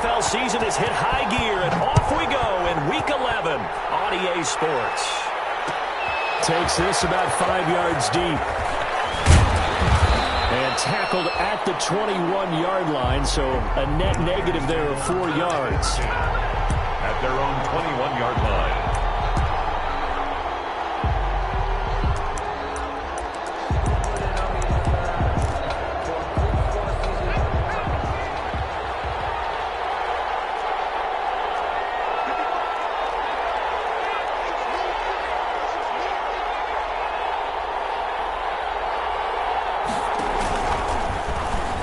NFL season has hit high gear, and off we go in Week 11 on EA Sports. Takes this about 5 yards deep. And tackled at the 21-yard line, so a net negative there of 4 yards. At their own 21-yard line.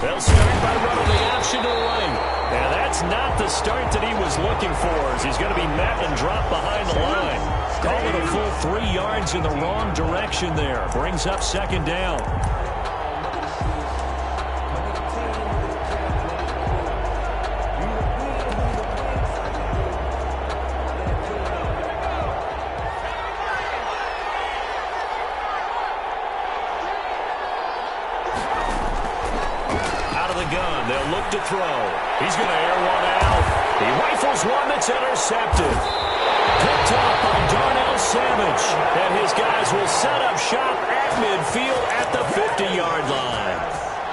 They'll start by running the option to the lane. And that's not the start that he was looking for, as he's going to be met and dropped behind the line. Call it a full 3 yards in the wrong direction there. Brings up second down. Gun. They'll look to throw. He's going to air one out. He rifles one that's intercepted. Picked off by Darnell Savage. And his guys will set up shop at midfield at the 50-yard line.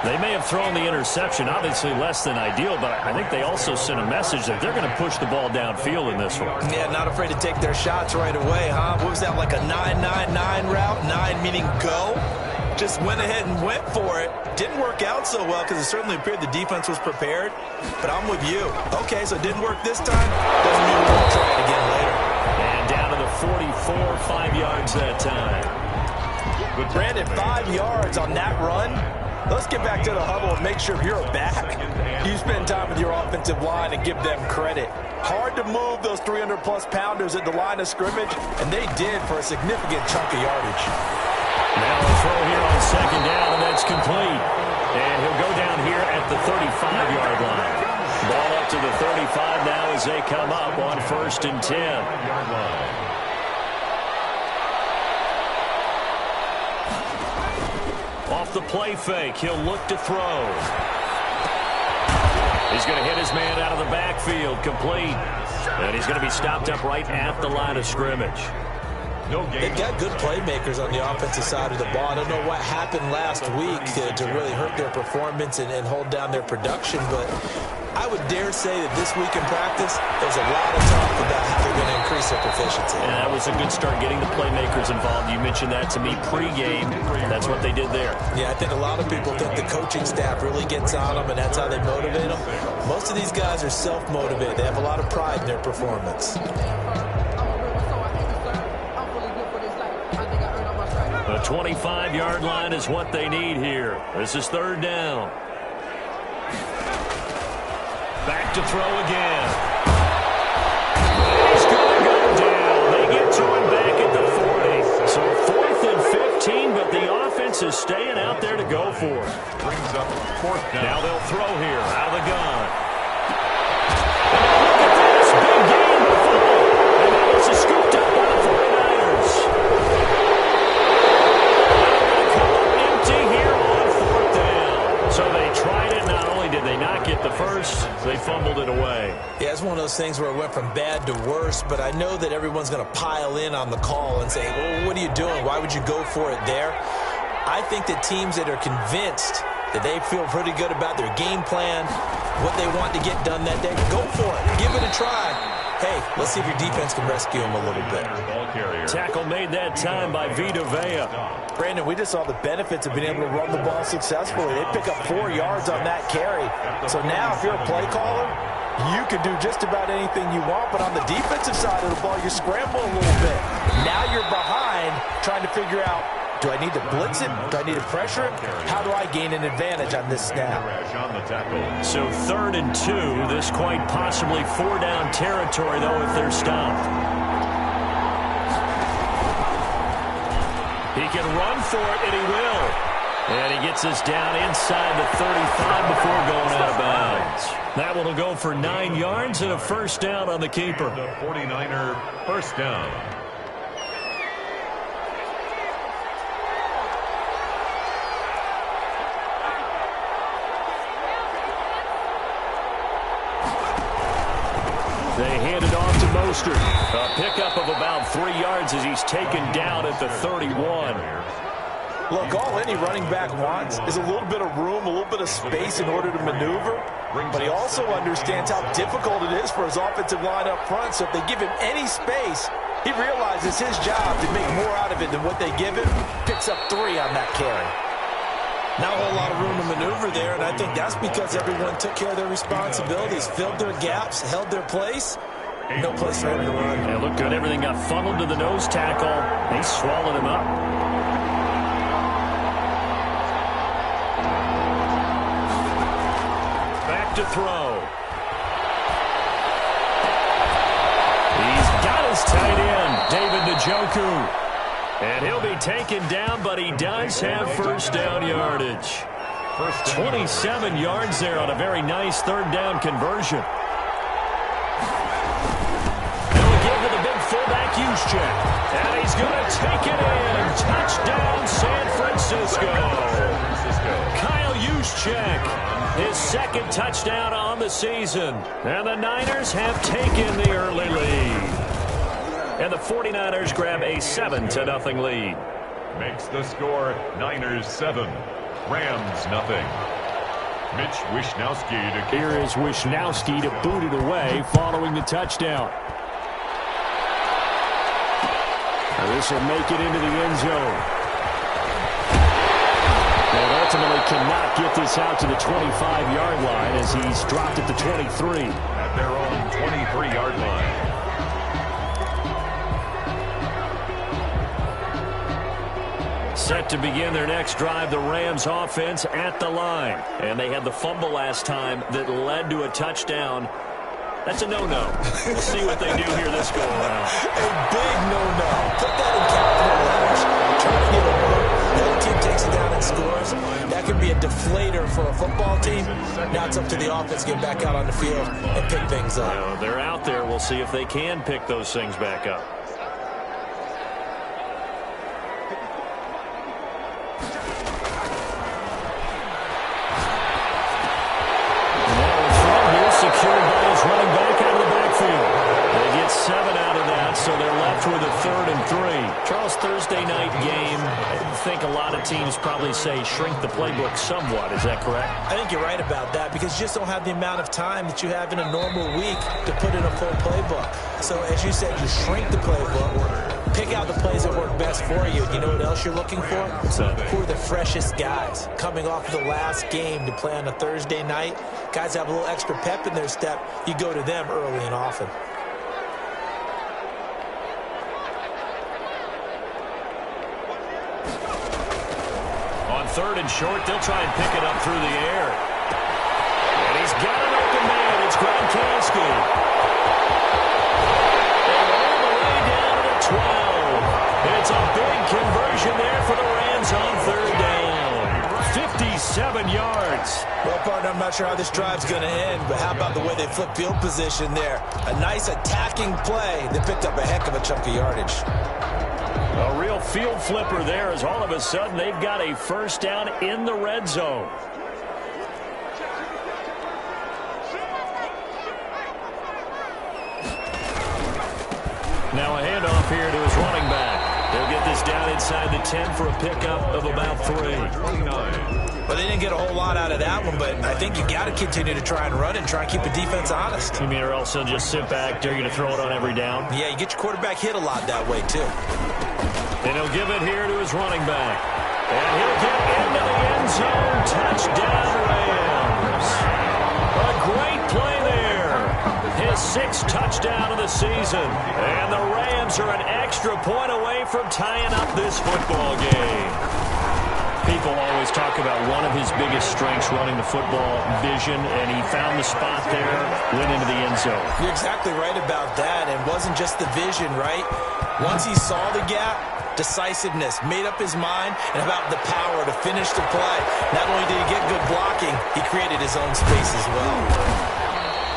They may have thrown the interception, obviously less than ideal, but I think they also sent a message that they're going to push the ball downfield in this one. Yeah, not afraid to take their shots right away, huh? What was that, like a 9-9-9 route? 9 meaning go? Just went ahead and went for it. Didn't work out so well because it certainly appeared the defense was prepared. But I'm with you. Okay, so it didn't work this time. Doesn't mean we won't try it again later. And down to the 44, 5 yards that time. With Brandon, 5 yards on that run. Let's get back to the huddle and make sure you're back. You spend time with your offensive line and give them credit. Hard to move those 300-plus pounders at the line of scrimmage, and they did for a significant chunk of yardage. Now a throw here on second down, and that's complete. And he'll go down here at the 35-yard line. Ball up to the 35 now as they come up on 1st and 10. Off the play fake, he'll look to throw. He's going to hit his man out of the backfield, complete. And he's going to be stopped up right at the line of scrimmage. They've got good playmakers on the offensive side of the ball. I don't know what happened last week to really hurt their performance and hold down their production, but I would dare say that this week in practice, there's a lot of talk about how they're going to increase their proficiency. And that was a good start, getting the playmakers involved. You mentioned that to me pregame. That's what they did there. Yeah, I think a lot of people think the coaching staff really gets on them, and that's how they motivate them. Most of these guys are self-motivated. They have a lot of pride in their performance. The 25-yard line is what they need here. This is 3rd down. Back to throw again. He's going to go down. They get to him back at the 40. So 4th and 15, but the offense is staying out there to go for it. Brings up 4th down. Now they'll throw here out of the gun. Look at this. Big game. And now this is scooped up by the 49ers. So they tried it. Not only did they not get the first, they fumbled it away. Yeah, it's one of those things where it went from bad to worse, but I know that everyone's going to pile in on the call and say, well, what are you doing? Why would you go for it there? I think that teams that are convinced that they feel pretty good about their game plan, what they want to get done that day, go for it. Give it a try. Hey, let's see if your defense can rescue them a little bit. Tackle made that time by Vita Vea. Brandon, we just saw the benefits of being able to run the ball successfully. They pick up 4 yards on that carry. So now if you're a play caller, you can do just about anything you want. But on the defensive side of the ball, you're scrambling a little bit. Now you're behind trying to figure out, do I need to blitz it? Do I need to pressure it? How do I gain an advantage on this snap? So 3rd and 2. This quite possibly 4-down territory, though, if they're stopped. He can run for it, and he will. And he gets us down inside the 35 before going out of bounds. That one will go for 9 yards and a 1st down on the keeper. The 49er 1st down. Mostert. A pickup of about 3 yards as he's taken down at the 31. Look, all any running back wants is a little bit of room, a little bit of space in order to maneuver. But he also understands how difficult it is for his offensive line up front. So if they give him any space, he realizes his job to make more out of it than what they give him. Picks up 3 on that carry. Not a whole lot of room to maneuver there, and I think that's because everyone took care of their responsibilities, filled their gaps, held their place. No place for him to run. Yeah, looked good. Everything got funneled to the nose tackle. He swallowed him up. Back to throw. He's got his tight end, David Njoku. And he'll be taken down, but he does have first down yardage. 27 yards there on a very nice third down conversion. And we give to the big fullback Juszczyk. And he's going to take it in. Touchdown, San Francisco. Kyle Juszczyk, his second touchdown on the season. And the Niners have taken the early lead. And the 49ers grab a 7-0 lead. Makes the score Niners 7, Rams nothing. Mitch Wishnowsky to Here is Wishnowsky to boot it away following the touchdown. And this will make it into the end zone. And ultimately cannot get this out to the 25-yard line as he's dropped at the 23. at their own 23-yard line. Set to begin their next drive, the Rams offense at the line. And they had the fumble last time that led to a touchdown. That's a no-no. We'll see what they do here this go-around. A big no-no. Put that in capital letters. Trying to get a win. The other team takes it down and scores. That could be a deflator for a football team. Now it's up to the offense to get back out on the field and pick things up. Well, they're out there. We'll see if they can pick those things back up. Secured by his running back out of the backfield. They get 7 out of that, so they're left with a 3rd and 3. Charles, Thursday night game, I think a lot of teams probably say shrink the playbook somewhat. Is that correct? I think you're right about that because you just don't have the amount of time that you have in a normal week to put in a full playbook. So as you said, you shrink the playbook. Pick out the plays that work best for you. You know what else you're looking for? Who are the freshest guys coming off of the last game to play on a Thursday night? Guys have a little extra pep in their step. You go to them early and often. On 3rd and short, they'll try and pick it up through the air. And he's got an open man. It's Gronkowski. 12. It's a big conversion there for the Rams on 3rd down. 57 yards. Well, partner, I'm not sure how this drive's going to end, but how about the way they flip field position there? A nice attacking play that picked up a heck of a chunk of yardage. A real field flipper there as all of a sudden they've got a 1st down in the red zone. Now a handoff here to his running back. They'll get this down inside the 10 for a pickup of about 3. Well, they didn't get a whole lot out of that one, but I think you got to continue to try and run and try and keep the defense honest. You mean or else they'll just sit back, dare you to throw it on every down? Yeah, you get your quarterback hit a lot that way, too. And he'll give it here to his running back. And he'll get into the end zone. Touchdown, Rams. A great play there. His 6th touchdown of the season. And the Rams are an extra point away from tying up this football game. People always talk about one of his biggest strengths running the football, vision, and he found the spot there, went into the end zone. You're exactly right about that. And it wasn't just the vision, right? Once he saw the gap, decisiveness, made up his mind, and about the power to finish the play. Not only did he get good blocking, he created his own space as well.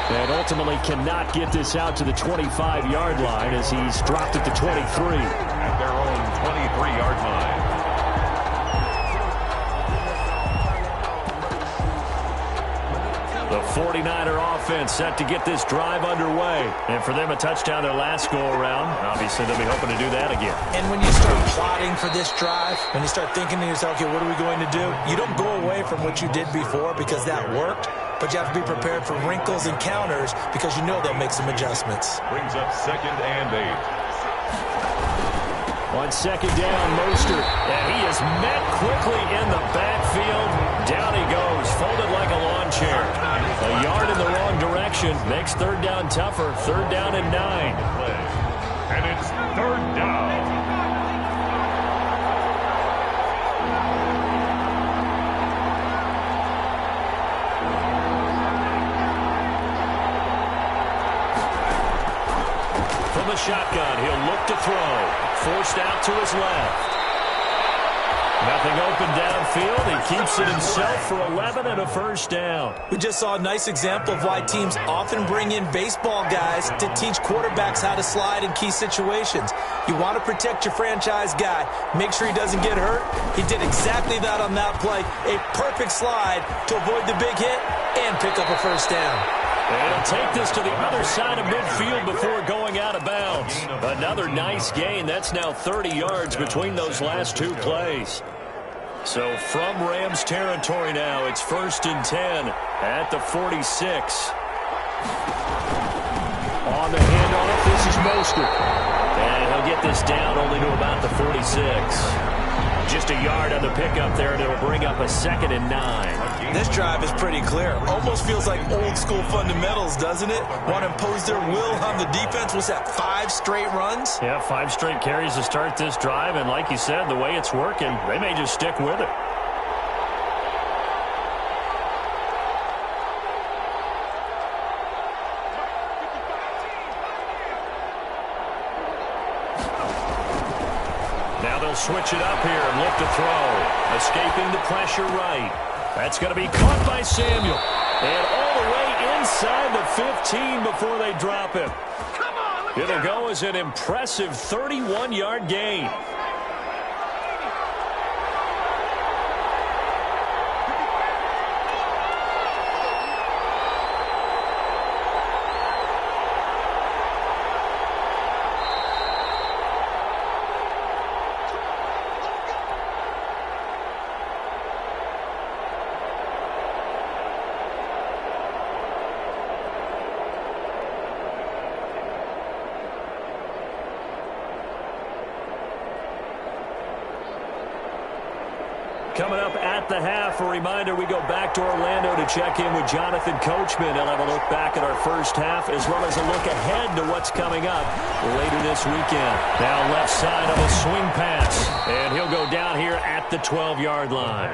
And ultimately cannot get this out to the 25-yard line as he's dropped at the 23. At their own 23-yard line. The 49er offense set to get this drive underway. And for them, a touchdown their last go-around. Obviously, they'll be hoping to do that again. And when you start plotting for this drive, when you start thinking to yourself, okay, what are we going to do? You don't go away from what you did before because that worked, but you have to be prepared for wrinkles and counters because you know they'll make some adjustments. Brings up 2nd and 8. On 2nd down, Mostert, and he is met quickly in the backfield. Down he goes, folded like a lawn chair. A yard in the wrong direction makes 3rd down tougher. 3rd down and 9. And it's 3rd down. From the shotgun, he'll look to throw. Forced out to his left. Nothing open downfield. He keeps it himself for 11 and a 1st down. We just saw a nice example of why teams often bring in baseball guys to teach quarterbacks how to slide in key situations. You want to protect your franchise guy. Make sure he doesn't get hurt. He did exactly that on that play. A perfect slide to avoid the big hit and pick up a 1st down. And he'll take this to the other side of midfield before going out of bounds. Another nice gain. That's now 30 yards between those last 2 plays. So from Rams territory now, it's 1st and 10 at the 46. On the handoff, this is Mostert. And he'll get this down only to about the 46. Just a yard on the pickup there, and it'll bring up a 2nd and 9. This drive is pretty clear. Almost feels like old school fundamentals, doesn't it? Want to impose their will on the defense. Was that 5 straight runs? Yeah, 5 straight carries to start this drive, and like you said, the way it's working, they may just stick with it. Switch it up here and look to throw. Escaping the pressure right. That's going to be caught by Samuel. And all the way inside the 15 before they drop him. It'll go as an impressive 31-yard gain. Coming up at the half, a reminder, we go back to Orlando to check in with Jonathan Coachman. He'll have a look back at our first half as well as a look ahead to what's coming up later this weekend. Now left side of a swing pass, and he'll go down here at the 12-yard line.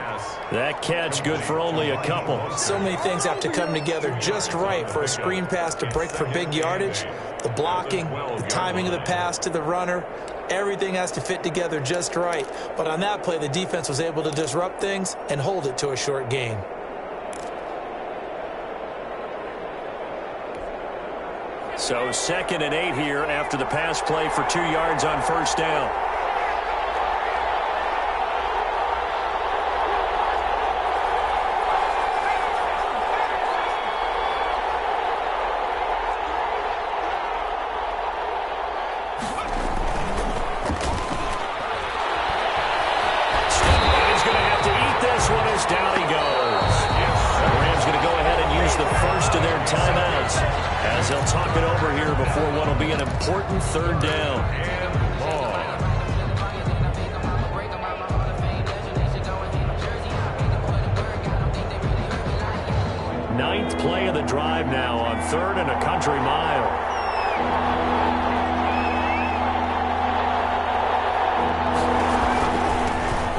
That catch good for only a couple. So many things have to come together just right for a screen pass to break for big yardage. The blocking, the timing of the pass to the runner, everything has to fit together just right. But on that play, the defense was able to disrupt things and hold it to a short gain. So 2nd and 8 here after the pass play for 2 yards on 1st down. Important 3rd down. Ninth play of the drive now on 3rd and a country mile.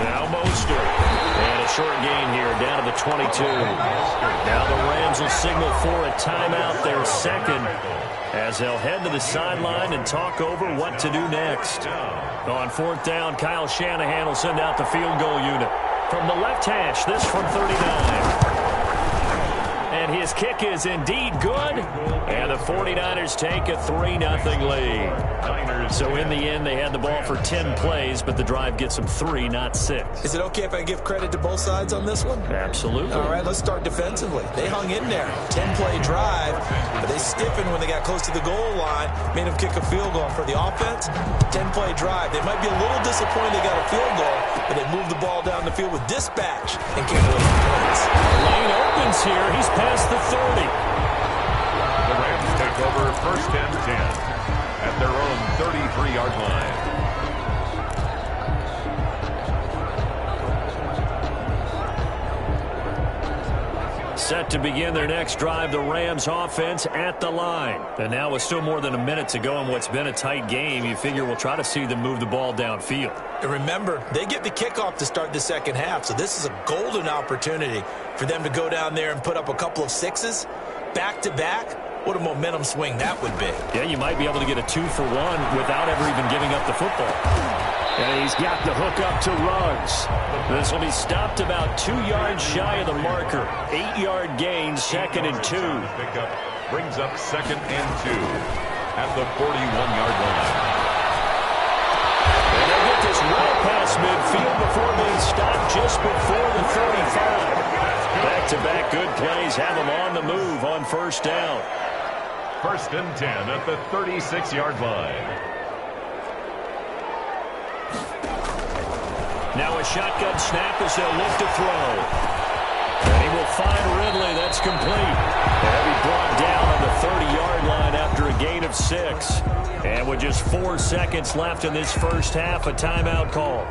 Now Mostert. And a short gain here down to the 22. Now the Rams will signal for a timeout, their 2nd. As they'll head to the sideline and talk over what to do next. On 4th down, Kyle Shanahan will send out the field goal unit. From the left hash, this from 39. And his kick is indeed good. And the 49ers take a 3-0 lead. So in the end, they had the ball for 10 plays, but the drive gets them 3, not 6. Is it okay if I give credit to both sides on this one? Absolutely. All right, let's start defensively. They hung in there. 10-play drive, but they stiffened when they got close to the goal line, made them kick a field goal. For the offense, 10-play drive. They might be a little disappointed they got a field goal, but they moved the ball down the field with dispatch and came away with points. Lane opens here. He's past the 30. The Rams take over first and 10 at their own 33-yard line. Set to begin their next drive, the Rams offense at the line. And now with still more than a minute to go in what's been a tight game, you figure we'll try to see them move the ball downfield. And remember, they get the kickoff to start the second half, so this is a golden opportunity for them to go down there and put up a couple of sixes back-to-back. What a momentum swing that would be. Yeah, you might be able to get a 2-for-1 without ever even giving up the football. And he's got the hook up to Ruggs. This will be stopped about 2 yards shy of the marker. 8-yard gain, 2nd and 2. Pickup brings up 2nd and 2 at the 41-yard line. And they'll get this well past midfield before being stopped just before the 35. Back-to-back good plays have them on the move on first down. First and 10 at the 36-yard line. Now a shotgun snap as they'll look to throw. And he will find Ridley. That's complete. And he'll be brought down on the 30-yard line after a gain of 6. And with just 4 seconds left in this first half, a timeout call.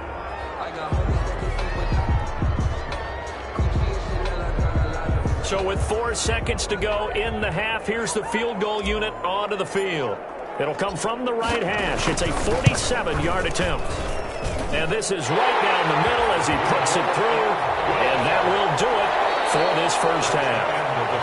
So with 4 seconds to go in the half, here's the field goal unit onto the field. It'll come from the right hash. It's a 47-yard attempt. And this is right down the middle as he puts it through. And that will do it for this first half.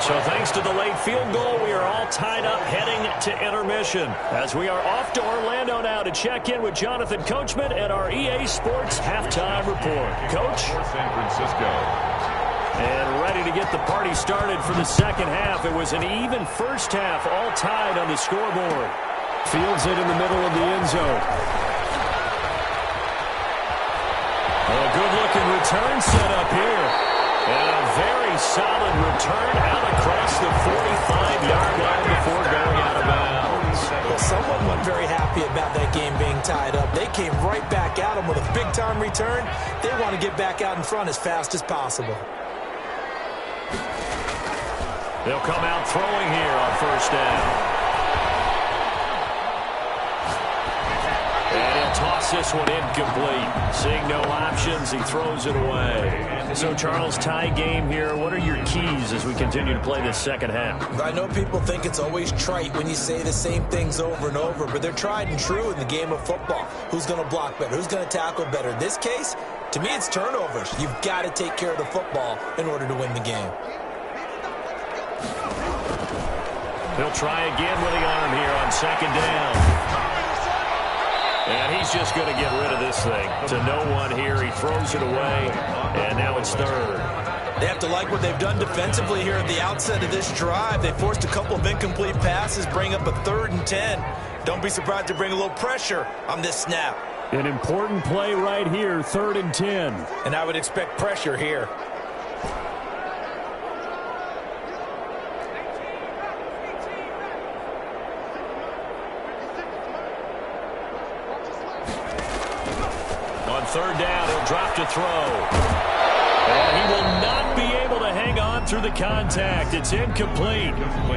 So thanks to the late field goal, we are all tied up heading to intermission. As we are off to Orlando now to check in with Jonathan Coachman at our EA Sports Halftime Report. Coach? San Francisco. And ready to get the party started for the second half. It was an even first half, all tied on the scoreboard. Fields it in the middle of the end zone. A good-looking return set up here. And a very solid return out across the 45-yard line before going out of bounds. Well, someone wasn't very happy about that game being tied up. They came right back at him with a big-time return. They want to get back out in front as fast as possible. They'll come out throwing here on first down. And he'll toss this one incomplete. Seeing no options, he throws it away. So, Charles, tie game here. What are your keys as we continue to play this second half? I know people think it's always trite when you say the same things over and over, but they're tried and true in the game of football. Who's going to block better? Who's going to tackle better? In this case, to me, it's turnovers. You've got to take care of the football in order to win the game. He'll try again with the arm here on second down. And he's just going to get rid of this thing. To no one here. He throws it away. And now it's third. They have to like what they've done defensively here at the outset of this drive. They forced a couple of incomplete passes, bring up a 3rd and 10. Don't be surprised to bring a little pressure on this snap. An important play right here, 3rd and 10. And I would expect pressure here. On 3rd down, he'll drop to throw. And he will not be able to hang on through the contact. It's incomplete.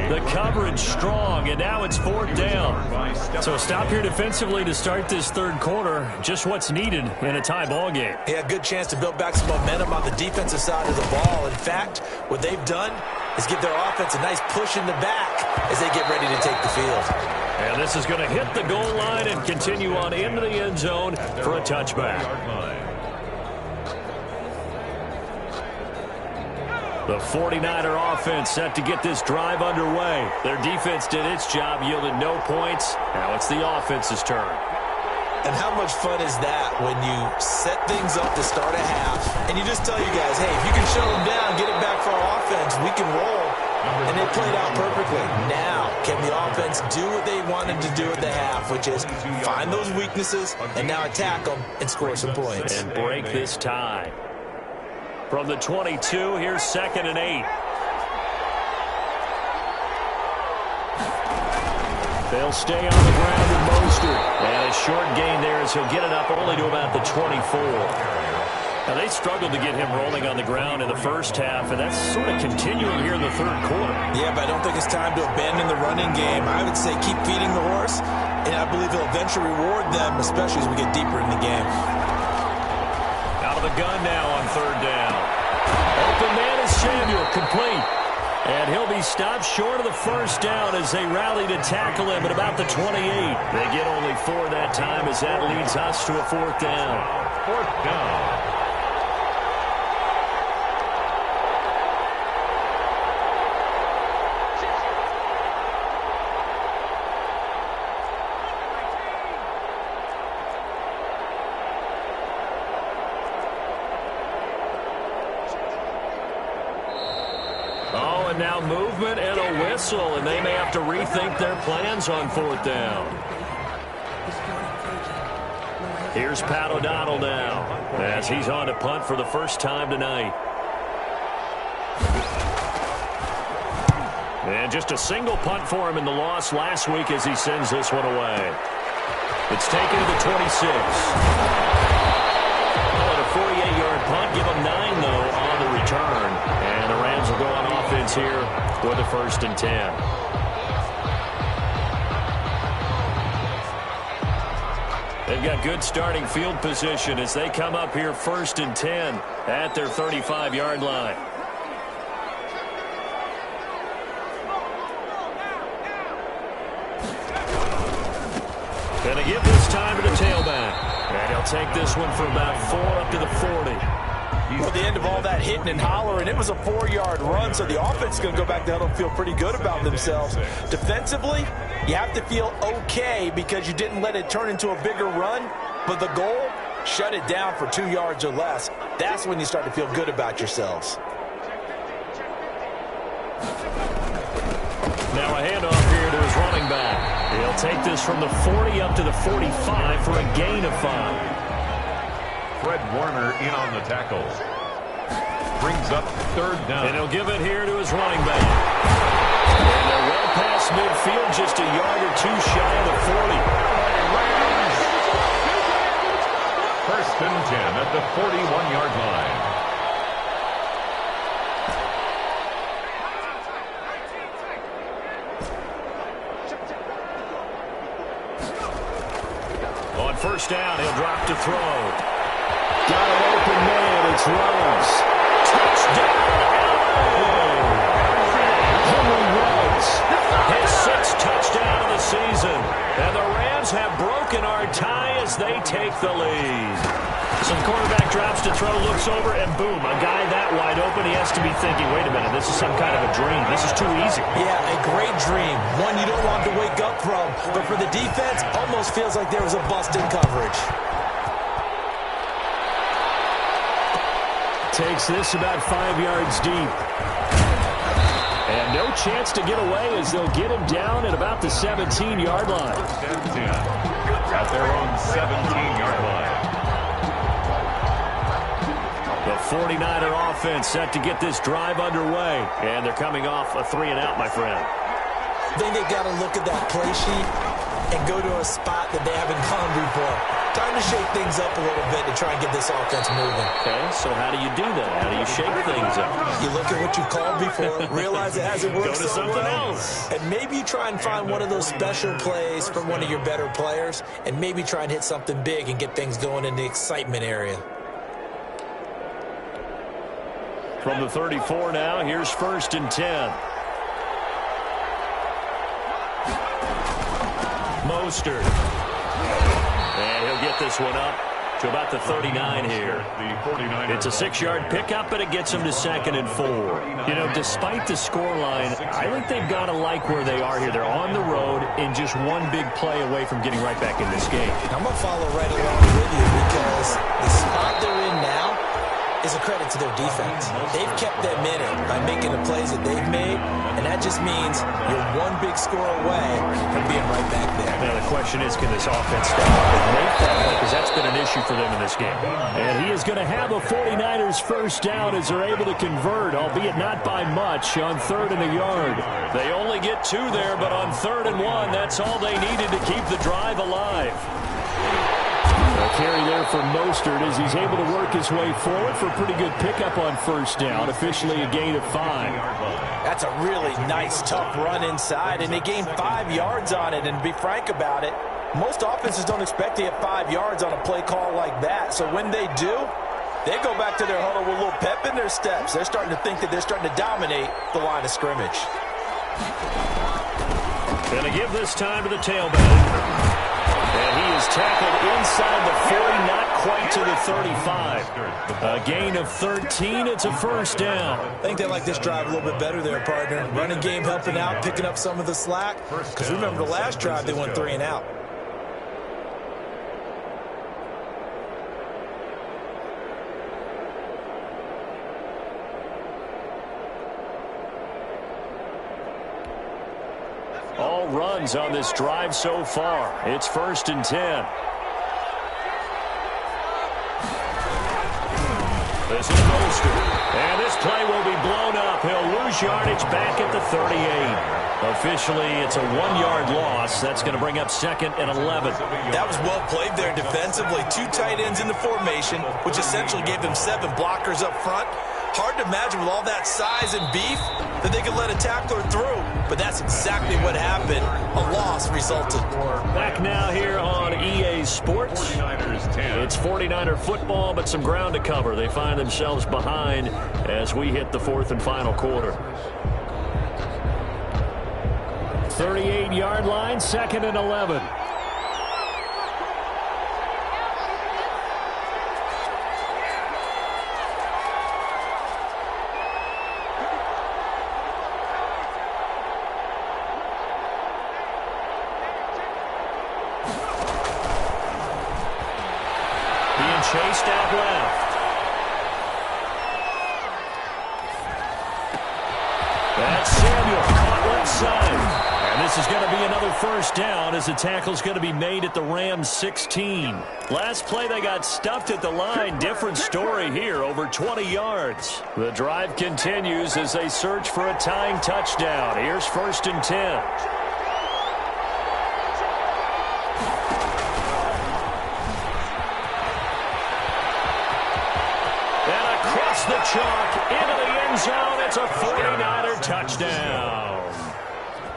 The coverage strong, and now it's 4th down. So stop here defensively to start this third quarter. Just what's needed in a tie ball game. Yeah, good chance to build back some momentum on the defensive side of the ball. In fact, what they've done is give their offense a nice push in the back as they get ready to take the field. And this is going to hit the goal line and continue on into the end zone for a touchback. The 49er offense set to get this drive underway. Their defense did its job, yielded no points. Now it's the offense's turn. And how much fun is that when you set things up to start a half and you just tell you guys, hey, if you can shut them down, get it back for our offense, we can roll. and they played out perfectly. Now, can the offense do what they wanted to do at the half, which is find those weaknesses and now attack them and score some points. And break this tie. From the 22, here's 2nd and 8. They'll stay on the ground with Mostert. And a short gain there as he'll get it up only to about the 24. Now, they struggled to get him rolling on the ground in the first half, and that's sort of continuing here in the third quarter. Yeah, but I don't think it's time to abandon the running game. I would say keep feeding the horse, and I believe he'll eventually reward them, especially as we get deeper in the game. Out of the gun now on 3rd down. Open man is Samuel, complete. And he'll be stopped short of the first down as they rally to tackle him at about the 28. They get only 4 that time as that leads us to a 4th down. 4th down. Now movement and a whistle, and they may have to rethink their plans on 4th down. Here's Pat O'Donnell now as he's on to punt for the first time tonight. And just a single punt for him in the loss last week as he sends this one away. It's taken to the 26. Well, a 48-yard punt, give him 9, though, on the return. And the Rams will go on offense here with a 1st and 10. They've got good starting field position as they come up here 1st and 10 at their 35-yard line. Going to give this time to the tailback. And he'll take this one for about 4 up to the 40. Well, the end of all that hitting and hollering, it was a 4-yard run, so the offense is going to go back to huddle and feel pretty good about themselves. Defensively, you have to feel okay because you didn't let it turn into a bigger run, but the goal, shut it down for 2 yards or less. That's when you start to feel good about yourselves. Now a handoff here to his running back. He'll take this from the 40 up to the 45 for a gain of 5. Fred Warner in on the tackle. Brings up 3rd down. And he'll give it here to his running back. And they're well past midfield, just a yard or 2 shy of the 40. 1st and 10 at the 41-yard line. On 1st down, he'll drop to throw. Got an open man. It's Ruggs. Touchdown, LA! Henry Ruggs. His 6th touchdown of the season. And the Rams have broken our tie as they take the lead. So the quarterback drops to throw, looks over, and boom, a guy that wide open, he has to be thinking, wait a minute, this is some kind of a dream. This is too easy. Yeah, a great dream. One you don't want to wake up from. But for the defense, almost feels like there was a bust in coverage. Takes this about 5 yards deep. And no chance to get away as they'll get him down at about the 17-yard line. 1st and 10 at their own 17-yard line. The 49er offense set to get this drive underway. And they're coming off a 3-and-out, my friend. I think they've got to look at that play sheet and go to a spot that they haven't gone before. Time to shake things up a little bit to try and get this offense moving. Okay, so how do you do that? How do you shake things up? You look at what you called before, realize it hasn't worked Go to so something well, else. and maybe you try and find one of those special plays from one of your better players, and maybe try and hit something big and get things going in the excitement area. From the 34 now, here's 1st and 10. Mostert. And he'll get this one up to about the 39 here. It's a 6-yard pickup, but it gets them to 2nd and 4. You know, despite the scoreline, I think they've got to like where they are here. They're on the road and just one big play away from getting right back in this game. I'm going to follow right along with you because the spot they're in now is a credit to their defense. They've kept them in it by making the plays that they've made, and that just means you're one big score away from being right back there. Now the question is, can this offense step up and make that play? Because that's been an issue for them in this game. And he is going to have the 49ers first down as they're able to convert, albeit not by much, on 3rd and a yard. They only get 2 there, but on 3rd and 1, that's all they needed to keep the drive alive. A carry there for Mostert as he's able to work his way forward for a pretty good pickup on first down. Officially a gain of 5. That's a really nice, tough run inside, and they gained 5 yards on it. And to be frank about it, most offenses don't expect to get 5 yards on a play call like that. So when they do, they go back to their huddle with a little pep in their steps. They're starting to think that they're starting to dominate the line of scrimmage. Going to give this time to the tailback. And he is tackled inside the 40, not quite to the 35. A gain of 13. It's a first down. I think they like this drive a little bit better there, partner. Running game helping out, picking up some of the slack. Because remember the last drive, they went 3 and out. All runs on this drive so far. It's 1st and 10. This is Mostert. And this play will be blown up. He'll lose yardage back at the 38. Officially, it's a 1-yard loss. That's going to bring up 2nd and 11. That was well played there defensively. 2 tight ends in the formation, which essentially gave them 7 blockers up front. Hard to imagine with all that size and beef that they could let a tackler through. But that's exactly what happened. A loss resulted. Back now here on EA Sports. It's 49er football, but some ground to cover. They find themselves behind as we hit the 4th and final quarter. 38-yard line, 2nd and 11. Chased out left. That's Samuel caught left side. And this is going to be another first down as the tackle's going to be made at the Rams 16. Last play they got stuffed at the line. Different story here, over 20 yards. The drive continues as they search for a tying touchdown. Here's 1st and 10. The chalk into the end zone. It's a 49er touchdown.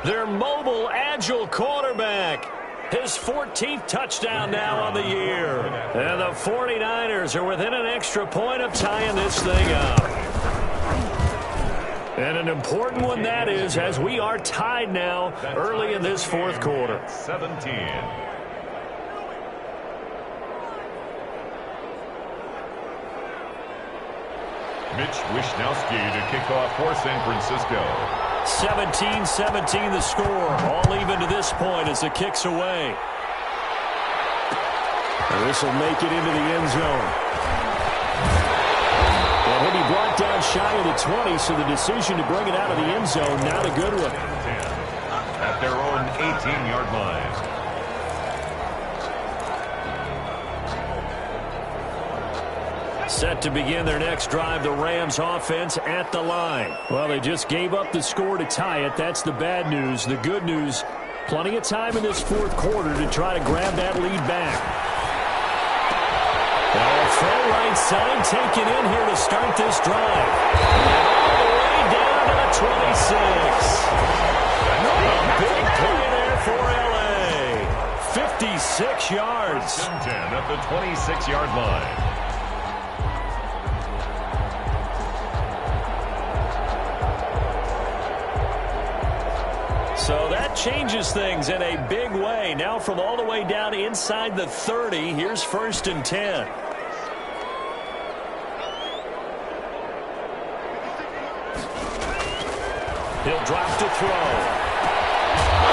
Their mobile, agile quarterback. His 14th touchdown now on the year. And the 49ers are within an extra point of tying this thing up. And an important one that is, as we are tied now early in this 4th quarter. 17. Mitch Wishnowsky to kick off for San Francisco. 17-17 the score. All even to this point as the kick's away. This will make it into the end zone. And he'll be brought down shy of the 20, so the decision to bring it out of the end zone, not a good one. At their own 18-yard line. Set to begin their next drive, the Rams offense at the line. Well, they just gave up the score to tie it. That's the bad news. The good news, plenty of time in this 4th quarter to try to grab that lead back. Throw right side taken in here to start this drive. All the way down to the 26. A big play there for L.A. 56 yards. 10 at the 26-yard line. So that changes things in a big way. Now from all the way down inside the 30, here's 1st and 10. He'll drop to throw.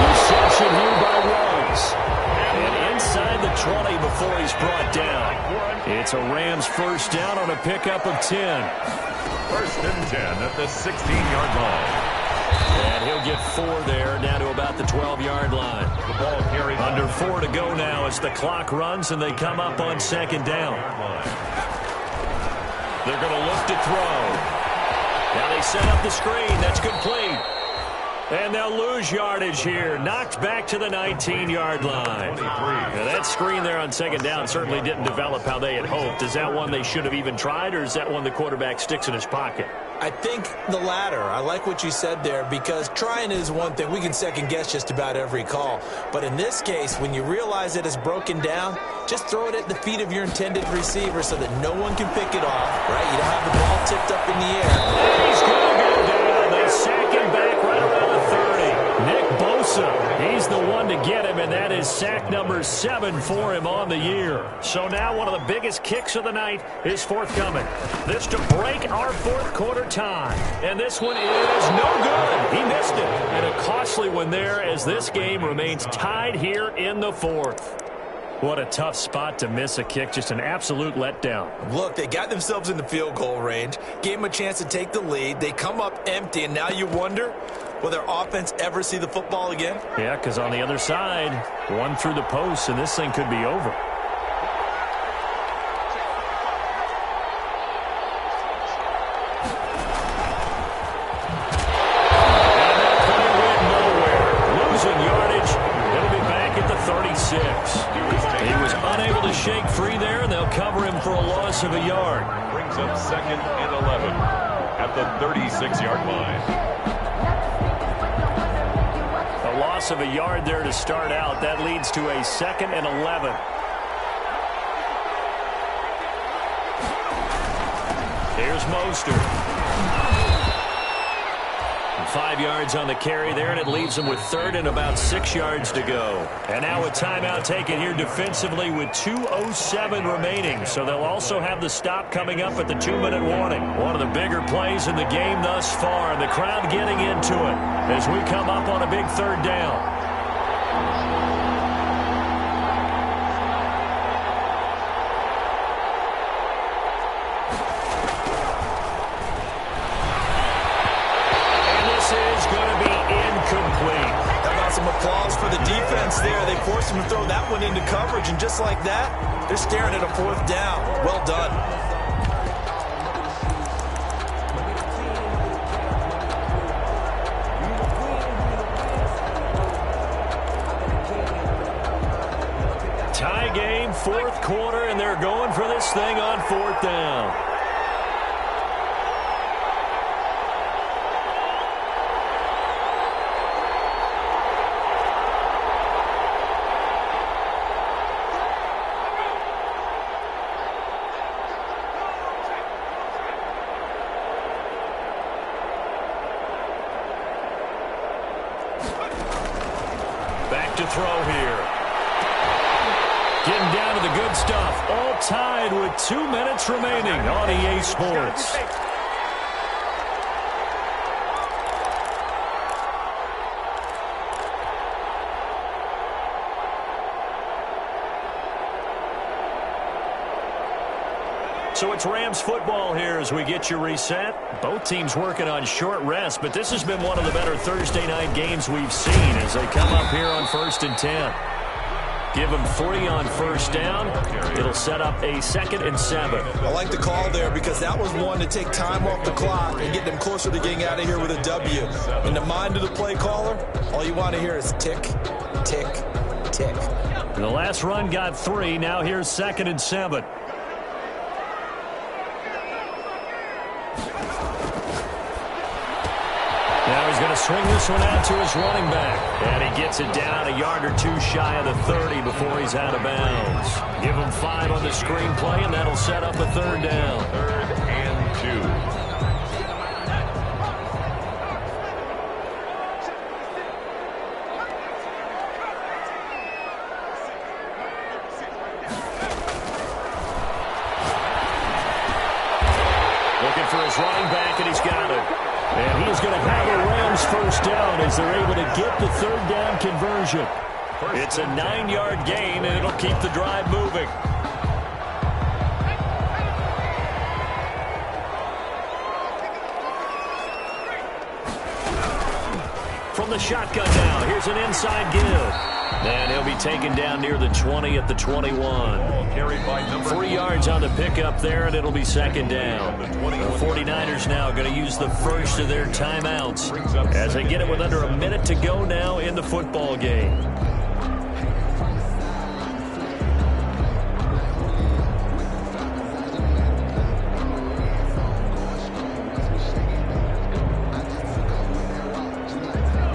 Reception here by Ruggs. And inside the 20 before he's brought down. It's a Rams first down on a pickup of 10. First and 10 at the 16-yard line. And he'll get 4 there, down to about the 12-yard line. The ball carried under 4 to go now as the clock runs and they come up on second down. They're going to look to throw. Now they set up the screen. That's complete. And they'll lose yardage here. Knocked back to the 19-yard line. Now that screen there on second down certainly didn't develop how they had hoped. Is that one they should have even tried, or is that one the quarterback sticks in his pocket? I think the latter. I like what you said there, because trying is one thing. We can second-guess just about every call. But in this case, when you realize that it's broken down, just throw it at the feet of your intended receiver so that no one can pick it off, right? You don't have the ball tipped up in the air. He's going to go down. They sack him back right around the 30. Nick Bosa, he's the one to get him, and that is sack number 7 for him on the year. So now one of the biggest kicks of the night is forthcoming. This to break our fourth quarter tie. And this one is no good. He missed it. And a costly one there as this game remains tied here in the fourth. What a tough spot to miss a kick. Just an absolute letdown. Look, they got themselves in the field goal range, gave them a chance to take the lead. They come up empty, and now you wonder, will their offense ever see the football again? Yeah, because on the other side, one through the post, and this thing could be over. Shake free there, and they'll cover him for a loss of a yard. Brings up second and 11 at the 36-yard line. A loss of a yard there to start out. That leads to a second and 11. Here's Mostert. 5 yards on the carry there, and it leaves them with third and about 6 yards to go. And now a timeout taken here defensively with 2:07 remaining. So they'll also have the stop coming up at the 2-minute warning. One of the bigger plays in the game thus far, and the crowd getting into it as we come up on a big third down. Applause for the defense there. They forced him to throw that one into coverage, and just like that, they're staring at a fourth down. Well done. Tie game, fourth quarter, and they're going for this thing on fourth down. To throw here. Getting down to the good stuff. All tied with 2 minutes remaining on EA Sports. So it's Rams football here as we get you reset. Both teams working on short rest, but this has been one of the better Thursday night games we've seen as they come up here on 1st and 10. Give them 40 on first down. It'll set up a 2nd and 7. I like the call there because that was one to take time off the clock and get them closer to getting out of here with a W. In the mind of the play caller, all you want to hear is tick, tick, tick. The last run got 3. Now here's 2nd and 7. Now he's going to swing this one out to his running back. And he gets it down a yard or 2 shy of the 30 before he's out of bounds. Give him 5 on the screenplay, and that'll set up a third down. 3rd and 2. Looking for his running back, and he's got it. And he's going to have a Rams first down as they're able to get the third down conversion. It's a 9-yard gain, and it'll keep the drive moving. From the shotgun now, here's an inside give. And he'll be taken down near the 20 at the 21. 3 yards on the pickup there, and it'll be second down. The 49ers now going to use the first of their timeouts as they get it with under a minute to go now in the football game.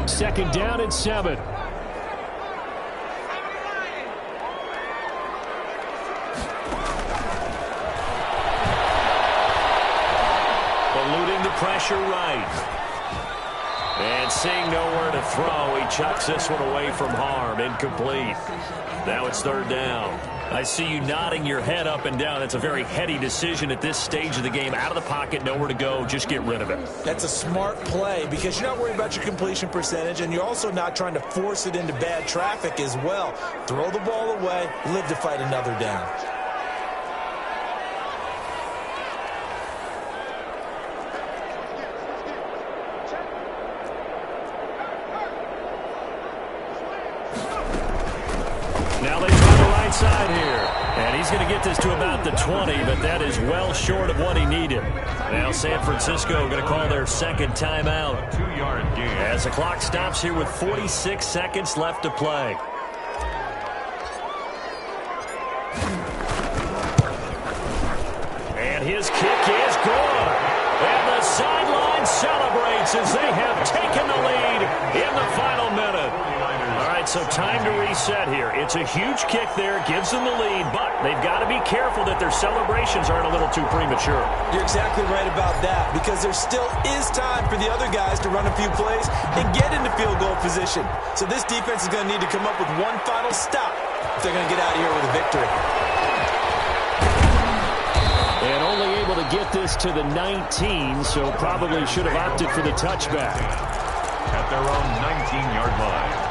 Second down and 7. Eluding the pressure right. And seeing nowhere to throw, he chucks this one away from harm. Incomplete. Now it's third down. I see you nodding your head up and down. It's a very heady decision at this stage of the game. Out of the pocket, nowhere to go. Just get rid of it. That's a smart play because you're not worried about your completion percentage, and you're also not trying to force it into bad traffic as well. Throw the ball away, live to fight another down. Now they try the right side here. And he's going to get this to about the 20, but that is well short of what he needed. Now San Francisco going to call their second timeout. 2-yard gain. As the clock stops here with 46 seconds left to play. And his kick is good. And the sideline celebrates as they have taken the lead in the final minute. All right, so time to reset here. It's a huge kick there, gives them the lead, but they've got to be careful that their celebrations aren't a little too premature. You're exactly right about that because there still is time for the other guys to run a few plays and get into field goal position. So this defense is going to need to come up with one final stop if they're going to get out of here with a victory. And only able to get this to the 19, so probably should have opted for the touchback. At their own 19-yard line.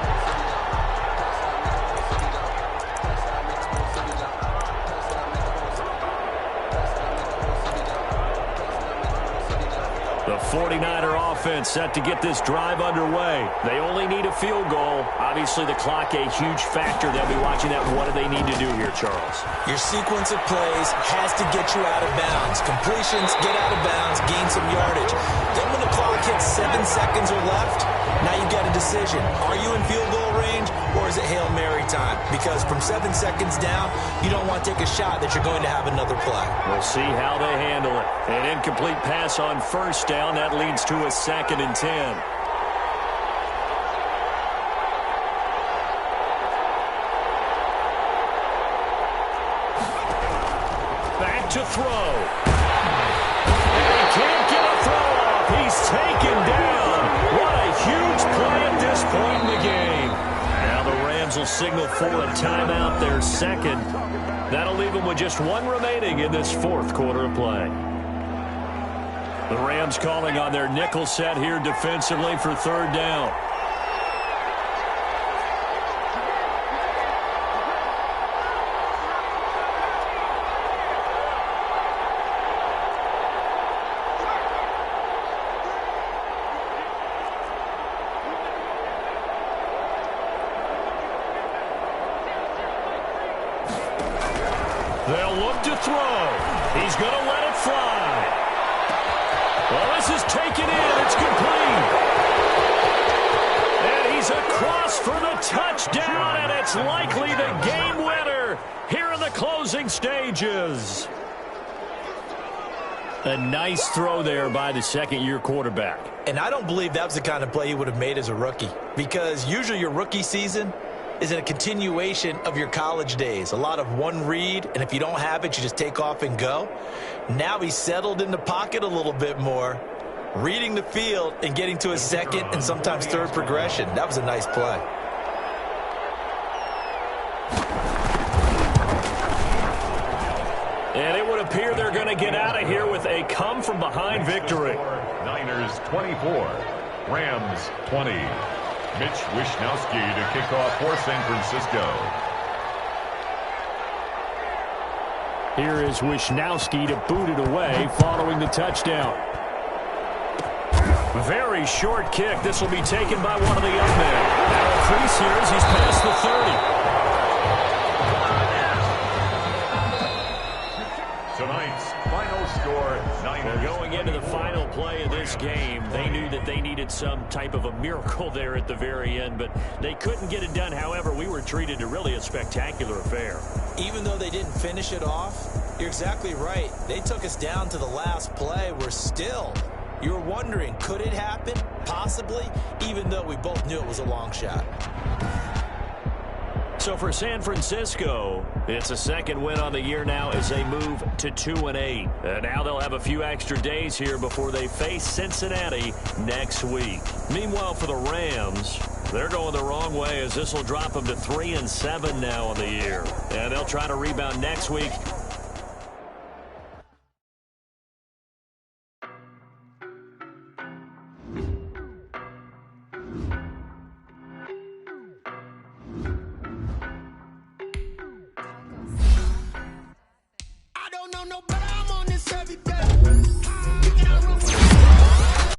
The 49er offense set to get this drive underway. They only need a field goal. Obviously, the clock a huge factor. They'll be watching that. What do they need to do here, Charles? Your sequence of plays has to get you out of bounds. Completions, get out of bounds, gain some yardage. Then when the clock hits 7 seconds or left, now you got a decision. Are you in field goal range or is it Hail Mary time? Because from 7 seconds down, you don't want to take a shot that you're going to have another play. We'll see how they handle it. An incomplete pass on first down. That leads to a 2nd and 10. Back to throw. And they can't get a throw off. He's taken down. What a huge play at this point in the game. Now the Rams will signal for a timeout, their second. That'll leave them with just one remaining in this fourth quarter of play. The Rams calling on their nickel set here defensively for third down. They'll look to throw. He's going to let it fly. Well, this is taken in. It's complete. And he's across for the touchdown, and it's likely the game winner here in the closing stages. A nice throw there by the second-year quarterback. And I don't believe that was the kind of play he would have made as a rookie because usually your rookie season is a continuation of your college days. A lot of one read, and if you don't have it, you just take off and go. Now he's settled in the pocket a little bit more, reading the field and getting to his second and sometimes third progression. That was a nice play. And it would appear they're going to get out of here with a come-from-behind victory. Niners 24, Rams 20. Mitch Wishnowsky to kick off for San Francisco. Here is Wishnowsky to boot it away following the touchdown. Very short kick. This will be taken by one of the young men. Now a crease here as he's past the 30. Tonight's final score, Niners. Going into the final play of this game, they knew that they needed some type of a miracle there at the very end, but they couldn't get it done. However, we were treated to really a spectacular affair. Even though they didn't finish it off, you're exactly right. They took us down to the last play. We're still, you were wondering, could it happen? Possibly, even though we both knew it was a long shot. So for San Francisco, it's a second win on the year now as they move to 2-8. And now they'll have a few extra days here before they face Cincinnati next week. Meanwhile, for the Rams, they're going the wrong way as this will drop them to 3-7 now on the year. And they'll try to rebound next week